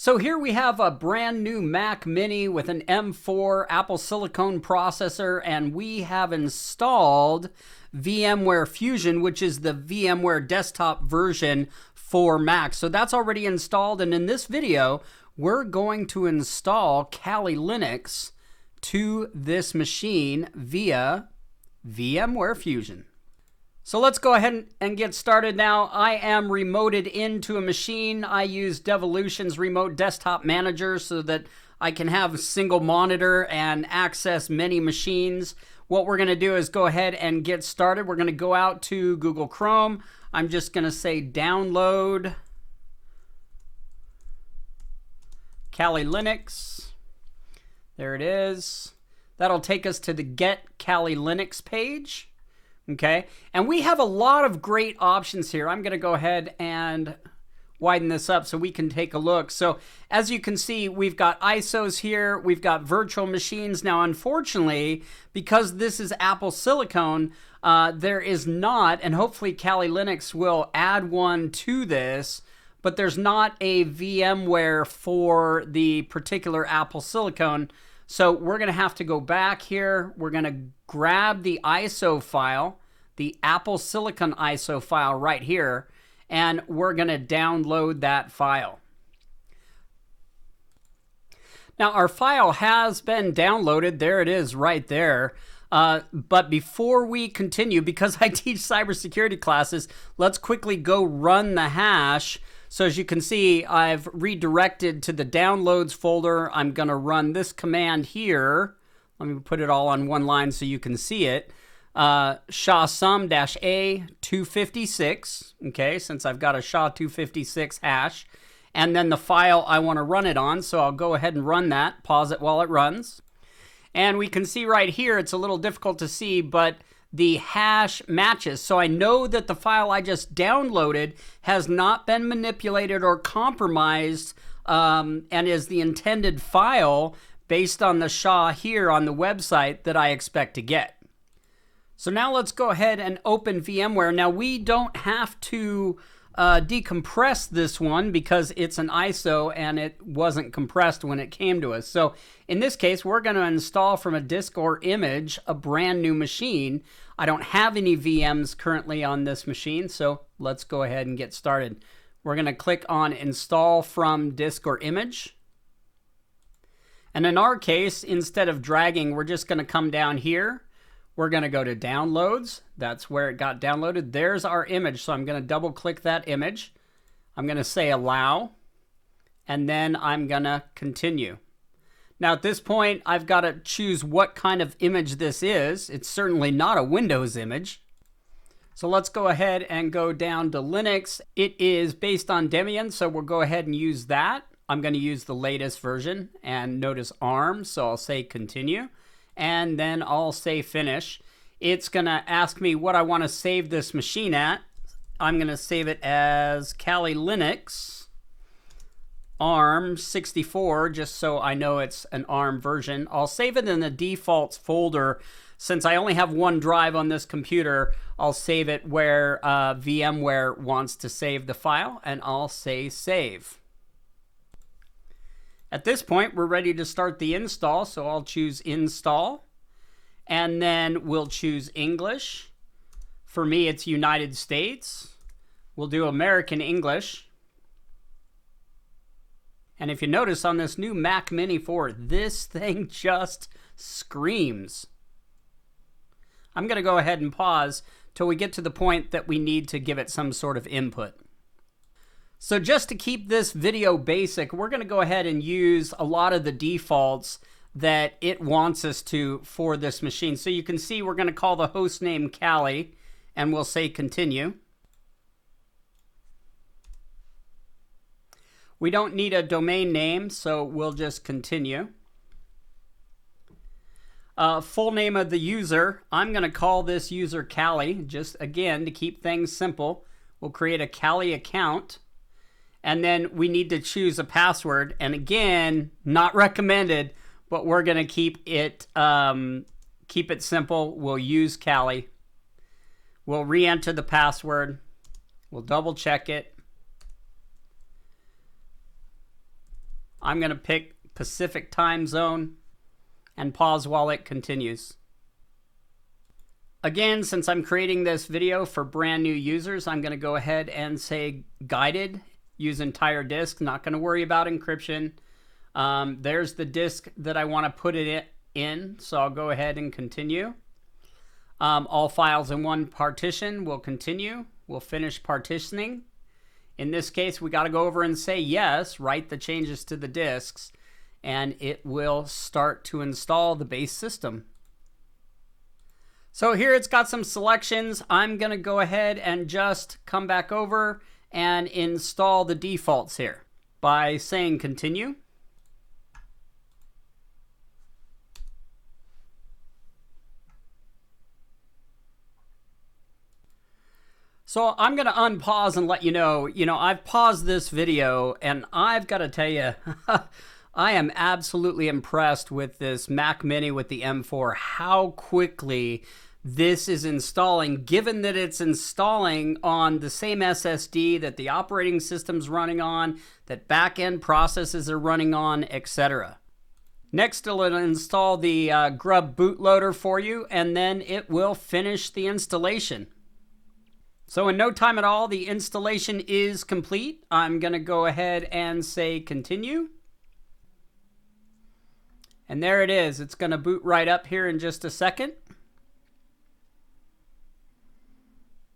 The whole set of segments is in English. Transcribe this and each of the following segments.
So here we have a brand new Mac Mini with an M4 Apple Silicone processor, and we have installed VMware Fusion, which is the VMware desktop version for Mac. So that's already installed, and in this video, we're going to install Kali Linux to this machine via VMware Fusion. So let's go ahead and get started now. I am remoted into a machine. I use Devolution's Remote Desktop Manager so that I can have a single monitor and access many machines. What we're going to do is go ahead and get started. We're going to go out to Google Chrome. I'm just going to say download Kali Linux. There it is. That'll take us to the Get Kali Linux page. Okay, and we have a lot of great options here. I'm going to go ahead and widen this up so we can take a look. So as you can see, we've got ISOs here. We've got virtual machines. Now, unfortunately, because this is Apple Silicone, there is not, and hopefully Kali Linux will add one to this, but there's not a VMware for the particular Apple Silicone. So we're going to have to go back here. We're going to grab the ISO file, the Apple Silicon ISO file right here, and we're going to download that file. Now, our file has been downloaded. There it is right there. But before we continue, because I teach cybersecurity classes, let's quickly go run the hash. So as you can see, I've redirected to the downloads folder. I'm going to run this command here. Let me put it all on one line so you can see it. SHA-SUM-A 256. Okay, since I've got a SHA-256 hash. And then the file I want to run it on. So I'll go ahead and run that. Pause it while it runs. And we can see right here, it's a little difficult to see, but the hash matches. So I know that the file I just downloaded has not been manipulated or compromised and is the intended file based on the SHA here on the website that I expect to get. So now let's go ahead and open VMware. Now we don't have to decompress this one because it's an ISO and it wasn't compressed when it came to us. So in this case, we're going to install from a disk or image a brand new machine. I don't have any VMs currently on this machine, so let's go ahead and get started. We're going to click on Install from Disk or Image. And in our case, instead of dragging, we're just going to come down here. We're going to go to Downloads. That's where it got downloaded. There's our image, so I'm going to double click that image. I'm going to say Allow, and then I'm going to Continue. Now at this point, I've got to choose what kind of image this is. It's certainly not a Windows image. So let's go ahead and go down to Linux. It is based on Debian, so we'll go ahead and use that. I'm going to use the latest version, and notice ARM, so I'll say Continue. And then I'll say Finish. It's going to ask me what I want to save this machine at. I'm going to save it as Kali Linux ARM 64, just so I know it's an ARM version. I'll save it in the defaults folder. Since I only have one drive on this computer, I'll save it where VMware wants to save the file, and I'll say Save. At this point, we're ready to start the install, so I'll choose Install, and then we'll choose English. For me, it's United States. We'll do American English. And if you notice on this new Mac Mini 4, this thing just screams. I'm going to go ahead and pause till we get to the point that we need to give it some sort of input. So just to keep this video basic, we're going to go ahead and use a lot of the defaults that it wants us to for this machine. So you can see we're going to call the host name Kali, and we'll say Continue. We don't need a domain name, so we'll just continue. Full name of the user, I'm going to call this user Kali, just again to keep things simple. We'll create a Kali account. And then we need to choose a password. And again, not recommended, but we're going to keep it simple. We'll use Kali. We'll re-enter the password. We'll double check it. I'm going to pick Pacific time zone and pause while it continues. Again, since I'm creating this video for brand new users, I'm going to go ahead and say guided, use entire disk, not going to worry about encryption. There's the disk that I want to put it in, so I'll go ahead and continue. All files in one partition will continue. We'll finish partitioning. In this case, we got to go over and say yes, write the changes to the disks, and it will start to install the base system. So here it's got some selections. I'm going to go ahead and just come back over and install the defaults here by saying continue. So I'm going to unpause and let you know, I've paused this video and I've got to tell you, I am absolutely impressed with this Mac Mini with the M4, how quickly this is installing, given that it's installing on the same SSD that the operating system's running on, that back-end processes are running on, etc. Next, it'll install the Grub bootloader for you, and then it will finish the installation. So in no time at all, the installation is complete. I'm going to go ahead and say continue. And there it is. It's going to boot right up here in just a second.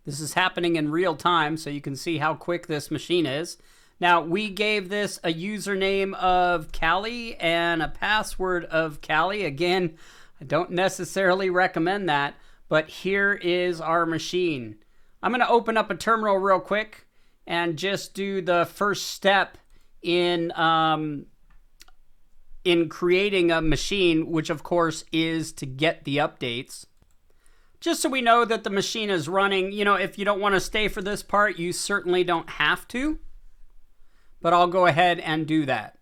This is happening in real time, so you can see how quick this machine is. Now, we gave this a username of Callie and a password of Callie. Again, I don't necessarily recommend that, but here is our machine. I'm going to open up a terminal real quick and just do the first step in creating a machine, which of course is to get the updates. Just so we know that the machine is running. If you don't want to stay for this part, you certainly don't have to, but I'll go ahead and do that.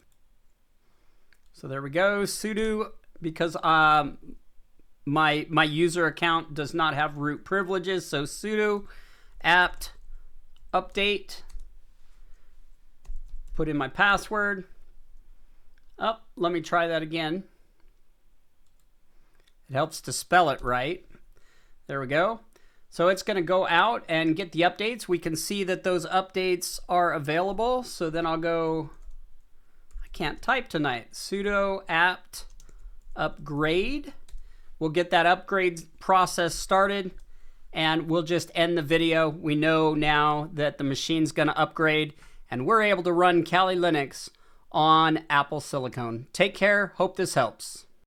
So there we go, sudo, because my user account does not have root privileges, so sudo apt update, put in my password. Let me try that again. It helps to spell it right. There we go. So it's going to go out and get the updates. We can see that those updates are available. So then I'll go, I can't type tonight, sudo apt upgrade. We'll get that upgrade process started. And we'll just end the video. We know now that the machine's going to upgrade and we're able to run Kali Linux on Apple Silicone. Take care. Hope this helps.